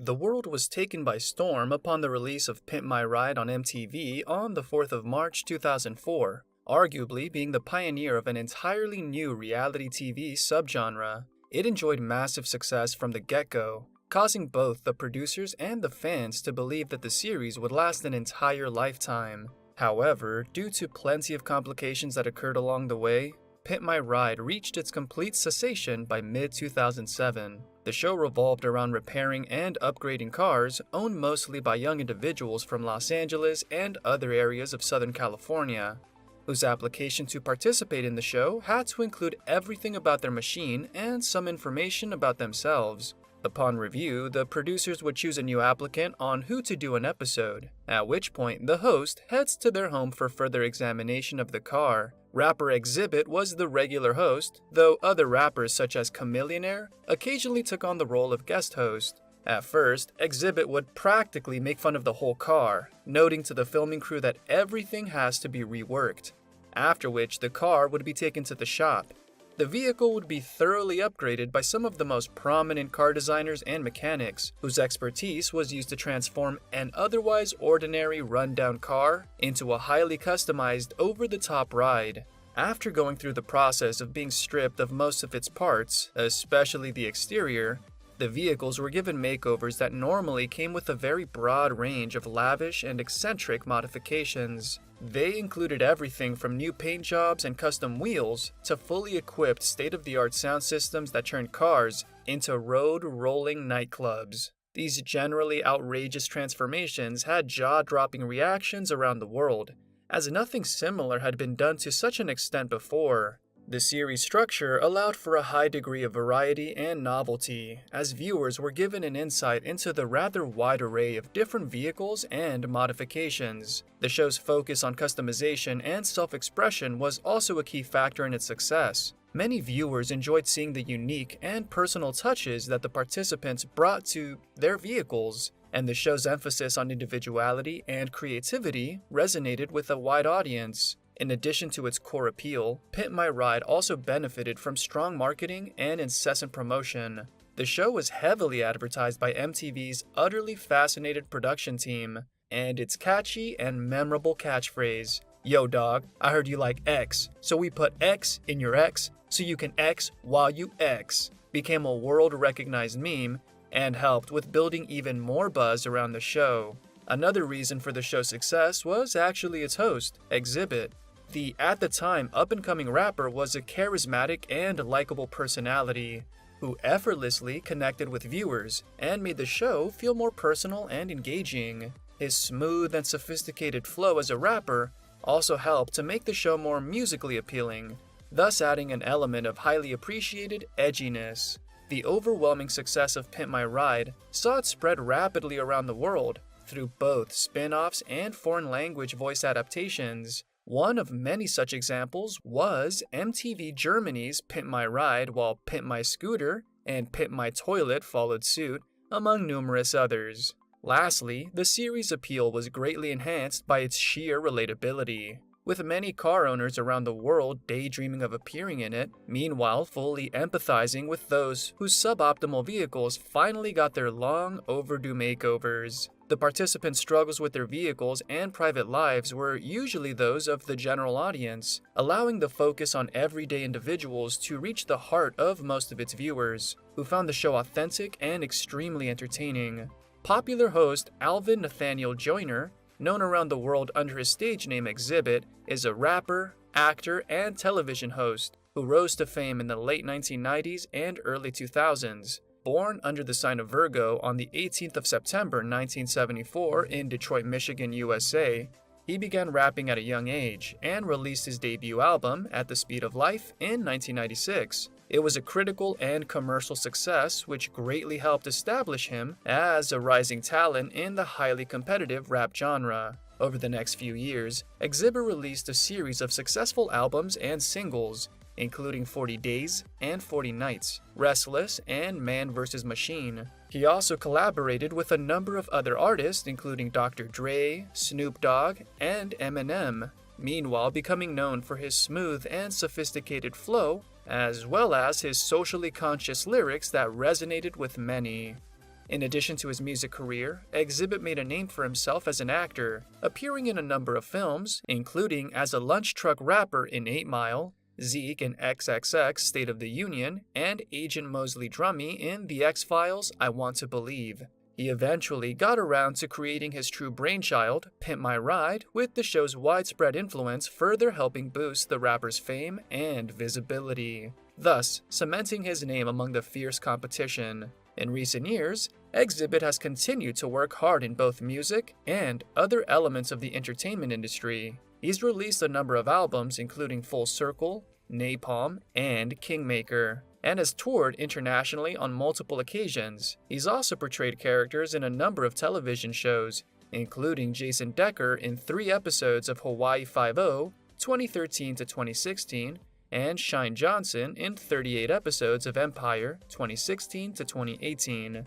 The world was taken by storm upon the release of Pimp My Ride on MTV on the 4th of March 2004, arguably being the pioneer of an entirely new reality TV subgenre. It enjoyed massive success from the get-go, causing both the producers and the fans to believe that the series would last an entire lifetime. However, due to plenty of complications that occurred along the way, Pimp My Ride reached its complete cessation by mid-2007. The show revolved around repairing and upgrading cars owned mostly by young individuals from Los Angeles and other areas of Southern California, whose application to participate in the show had to include everything about their machine and some information about themselves. Upon review, the producers would choose a new applicant on who to do an episode, at which point the host heads to their home for further examination of the car. Rapper Exhibit was the regular host, though other rappers such as Chamillionaire occasionally took on the role of guest host. At first, Exhibit would practically make fun of the whole car, noting to the filming crew that everything has to be reworked, after which the car would be taken to the shop. The vehicle would be thoroughly upgraded by some of the most prominent car designers and mechanics, whose expertise was used to transform an otherwise ordinary rundown car into a highly customized over-the-top ride. After going through the process of being stripped of most of its parts, especially the exterior, the vehicles were given makeovers that normally came with a very broad range of lavish and eccentric modifications. They included everything from new paint jobs and custom wheels to fully equipped state-of-the-art sound systems that turned cars into road-rolling nightclubs. These generally outrageous transformations had jaw-dropping reactions around the world, as nothing similar had been done to such an extent before. The series structure allowed for a high degree of variety and novelty, as viewers were given an insight into the rather wide array of different vehicles and modifications. The show's focus on customization and self-expression was also a key factor in its success. Many viewers enjoyed seeing the unique and personal touches that the participants brought to their vehicles, and the show's emphasis on individuality and creativity resonated with a wide audience. In addition to its core appeal, Pimp My Ride also benefited from strong marketing and incessant promotion. The show was heavily advertised by MTV's utterly fascinated production team, and its catchy and memorable catchphrase, "Yo dog, I heard you like X, so we put X in your X so you can X while you X," became a world-recognized meme and helped with building even more buzz around the show. Another reason for the show's success was actually its host, Exhibit. The, at the time, up-and-coming rapper was a charismatic and likable personality who effortlessly connected with viewers and made the show feel more personal and engaging. His smooth and sophisticated flow as a rapper also helped to make the show more musically appealing, thus adding an element of highly appreciated edginess. The overwhelming success of Pimp My Ride saw it spread rapidly around the world through both spin-offs and foreign language voice adaptations. One of many such examples was MTV Germany's Pimp My Ride, while Pimp My Scooter and Pimp My Toilet followed suit, among numerous others. Lastly, the series' appeal was greatly enhanced by its sheer relatability, with many car owners around the world daydreaming of appearing in it, meanwhile fully empathizing with those whose suboptimal vehicles finally got their long overdue makeovers. The participants' struggles with their vehicles and private lives were usually those of the general audience, allowing the focus on everyday individuals to reach the heart of most of its viewers, who found the show authentic and extremely entertaining. Popular host Alvin Nathaniel Joyner, known around the world under his stage name Exhibit, is a rapper, actor, and television host who rose to fame in the late 1990s and early 2000s. Born under the sign of Virgo on the 18th of September 1974 in Detroit, Michigan, USA, he began rapping at a young age and released his debut album, At the Speed of Life, in 1996. It was a critical and commercial success, which greatly helped establish him as a rising talent in the highly competitive rap genre. Over the next few years, Exhibit released a series of successful albums and singles, including 40 Days and 40 Nights, Restless, and Man vs. Machine. He also collaborated with a number of other artists, including Dr. Dre, Snoop Dogg, and Eminem, meanwhile becoming known for his smooth and sophisticated flow, as well as his socially conscious lyrics that resonated with many. In addition to his music career, Exhibit made a name for himself as an actor, appearing in a number of films, including as a lunch truck rapper in 8 Mile, Zeke in XXX State of the Union, and Agent Mosley Drummy in The X-Files I Want to Believe. He eventually got around to creating his true brainchild, Pimp My Ride, with the show's widespread influence further helping boost the rapper's fame and visibility, thus cementing his name among the fierce competition. In recent years, Exhibit has continued to work hard in both music and other elements of the entertainment industry. He's released a number of albums including Full Circle, Napalm, and Kingmaker, and has toured internationally on multiple occasions. He's also portrayed characters in a number of television shows, including Jason Decker in 3 episodes of Hawaii Five-0, 2013 to 2016, and Shine Johnson in 38 episodes of Empire, 2016 to 2018,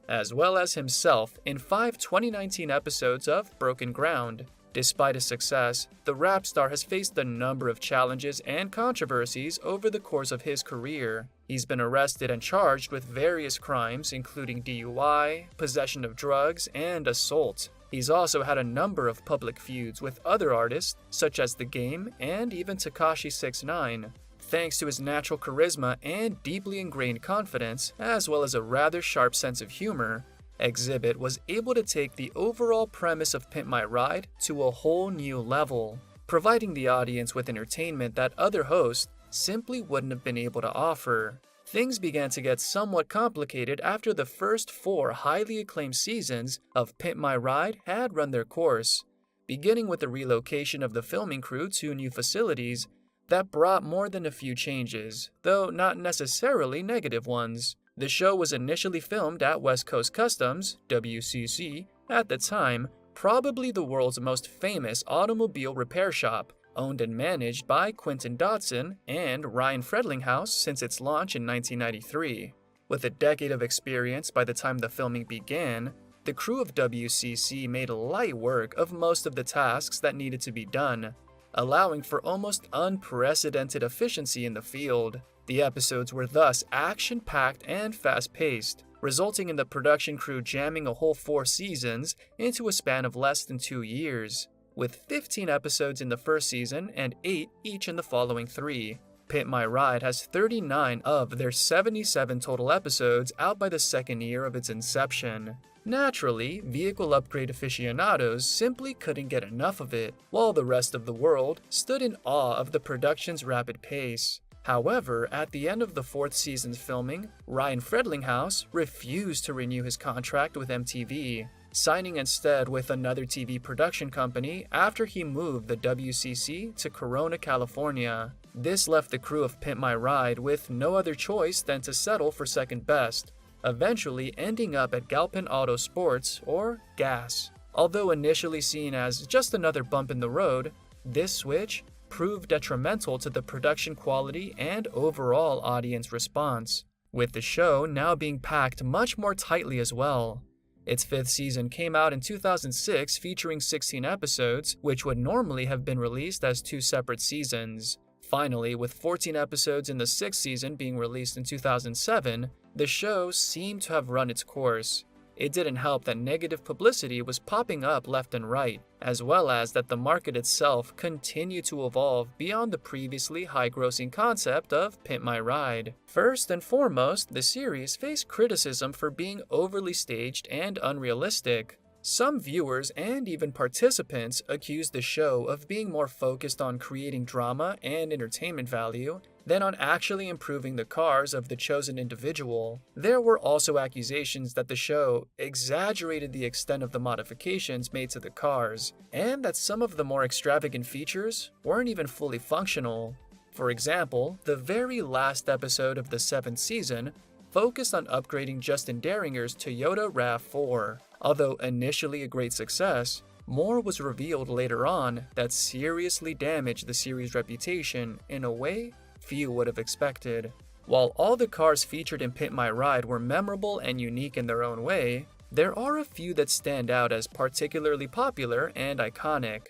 as well as himself in 5 2019 episodes of Broken Ground. Despite his success, the rap star has faced a number of challenges and controversies over the course of his career. He's been arrested and charged with various crimes, including DUI, possession of drugs, and assault. He's also had a number of public feuds with other artists, such as The Game and even Tekashi 6ix9ine. Thanks to his natural charisma and deeply ingrained confidence, as well as a rather sharp sense of humor, Exhibit was able to take the overall premise of Pimp My Ride to a whole new level, providing the audience with entertainment that other hosts simply wouldn't have been able to offer. Things began to get somewhat complicated after the first 4 highly acclaimed seasons of Pimp My Ride had run their course, beginning with the relocation of the filming crew to new facilities that brought more than a few changes, though not necessarily negative ones. The show was initially filmed at West Coast Customs, WCC, at the time, probably the world's most famous automobile repair shop, owned and managed by Quentin Dotson and Ryan Fredlinghaus since its launch in 1993. With a decade of experience by the time the filming began, the crew of WCC made light work of most of the tasks that needed to be done, allowing for almost unprecedented efficiency in the field. The episodes were thus action-packed and fast-paced, resulting in the production crew jamming a whole 4 seasons into a span of less than 2 years, with 15 episodes in the first season and 8 each in the following 3. Pimp My Ride has 39 of their 77 total episodes out by the second year of its inception. Naturally, vehicle upgrade aficionados simply couldn't get enough of it, while the rest of the world stood in awe of the production's rapid pace. However, at the end of the 4th season's filming, Ryan Fredlinghaus refused to renew his contract with MTV, signing instead with another TV production company after he moved the WCC to Corona, California. This left the crew of Pimp My Ride with no other choice than to settle for second best, eventually ending up at Galpin Auto Sports, or GAS. Although initially seen as just another bump in the road, this switch proved detrimental to the production quality and overall audience response, with the show now being packed much more tightly as well. Its 5th season came out in 2006 featuring 16 episodes, which would normally have been released as 2 separate seasons. Finally, with 14 episodes in the 6th season being released in 2007, the show seemed to have run its course. It didn't help that negative publicity was popping up left and right, as well as that the market itself continued to evolve beyond the previously high-grossing concept of Pimp My Ride. First and foremost, the series faced criticism for being overly staged and unrealistic. Some viewers and even participants accused the show of being more focused on creating drama and entertainment value than on actually improving the cars of the chosen individual. There were also accusations that the show exaggerated the extent of the modifications made to the cars, and that some of the more extravagant features weren't even fully functional. For example, the very last episode of the 7th season focused on upgrading Justin Daringer's Toyota RAV4. Although initially a great success, more was revealed later on that seriously damaged the series' reputation in a way few would have expected. While all the cars featured in Pimp My Ride were memorable and unique in their own way, there are a few that stand out as particularly popular and iconic.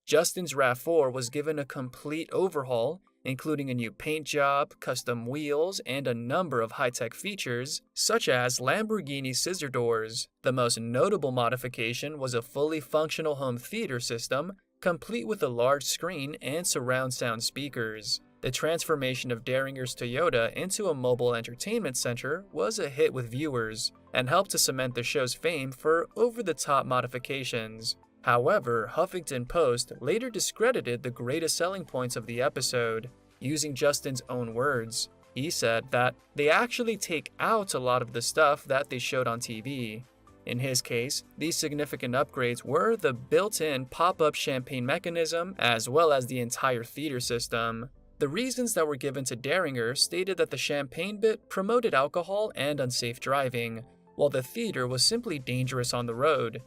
Justin's RAV4 was given a complete overhaul, including a new paint job, custom wheels, and a number of high-tech features, such as Lamborghini scissor doors. The most notable modification was a fully functional home theater system, complete with a large screen and surround sound speakers. The transformation of Deringer's Toyota into a mobile entertainment center was a hit with viewers, and helped to cement the show's fame for over-the-top modifications. However, Huffington Post later discredited the greatest selling points of the episode, using Justin's own words. He said that they actually take out a lot of the stuff that they showed on TV. In his case, these significant upgrades were the built-in pop-up champagne mechanism as well as the entire theater system. The reasons that were given to Deringer stated that the champagne bit promoted alcohol and unsafe driving, while the theater was simply dangerous on the road.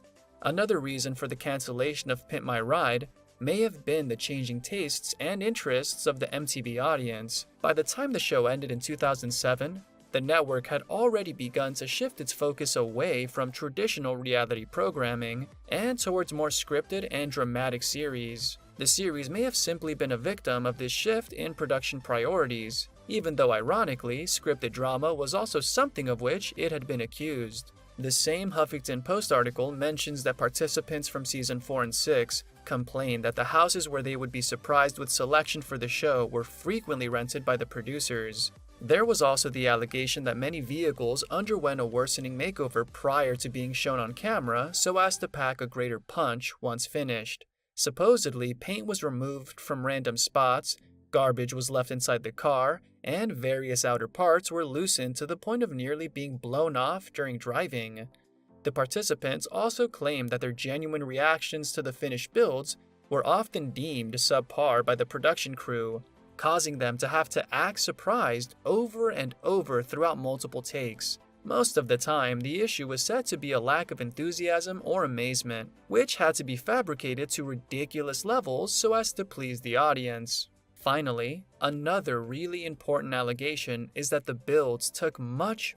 Another reason for the cancellation of Pimp My Ride may have been the changing tastes and interests of the MTV audience. By the time the show ended in 2007, the network had already begun to shift its focus away from traditional reality programming and towards more scripted and dramatic series. The series may have simply been a victim of this shift in production priorities, even though ironically, scripted drama was also something of which it had been accused. The same Huffington Post article mentions that participants from season 4 and 6 complained that the houses where they would be surprised with selection for the show were frequently rented by the producers. There was also the allegation that many vehicles underwent a worsening makeover prior to being shown on camera so as to pack a greater punch once finished. Supposedly, paint was removed from random spots, garbage was left inside the car, and various outer parts were loosened to the point of nearly being blown off during driving. The participants also claimed that their genuine reactions to the finished builds were often deemed subpar by the production crew, causing them to have to act surprised over and over throughout multiple takes. Most of the time, the issue was said to be a lack of enthusiasm or amazement, which had to be fabricated to ridiculous levels so as to please the audience. Finally, another really important allegation is that the builds took much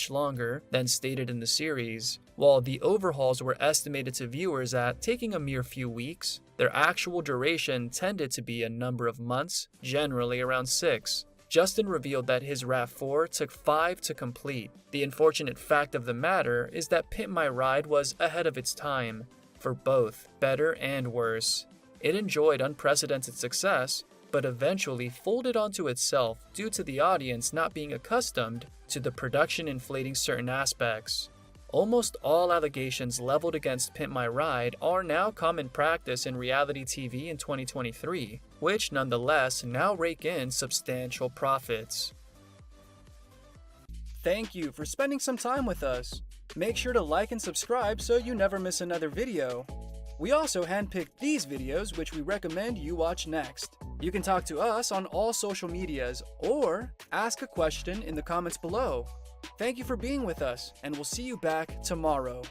longer than stated in the series. While the overhauls were estimated to viewers at taking a mere few weeks, their actual duration tended to be a number of months, generally around 6. Justin revealed that his RAV4 took 5 to complete. The unfortunate fact of the matter is that Pimp My Ride was ahead of its time, for both better and worse. It enjoyed unprecedented success, but eventually folded onto itself due to the audience not being accustomed to the production inflating certain aspects. Almost all allegations leveled against Pimp My Ride are now common practice in reality TV in 2023, which nonetheless now rake in substantial profits. Thank you for spending some time with us. Make sure to like and subscribe so you never miss another video. We also handpicked these videos which we recommend you watch next. You can talk to us on all social medias or ask a question in the comments below. Thank you for being with us, and we'll see you back tomorrow.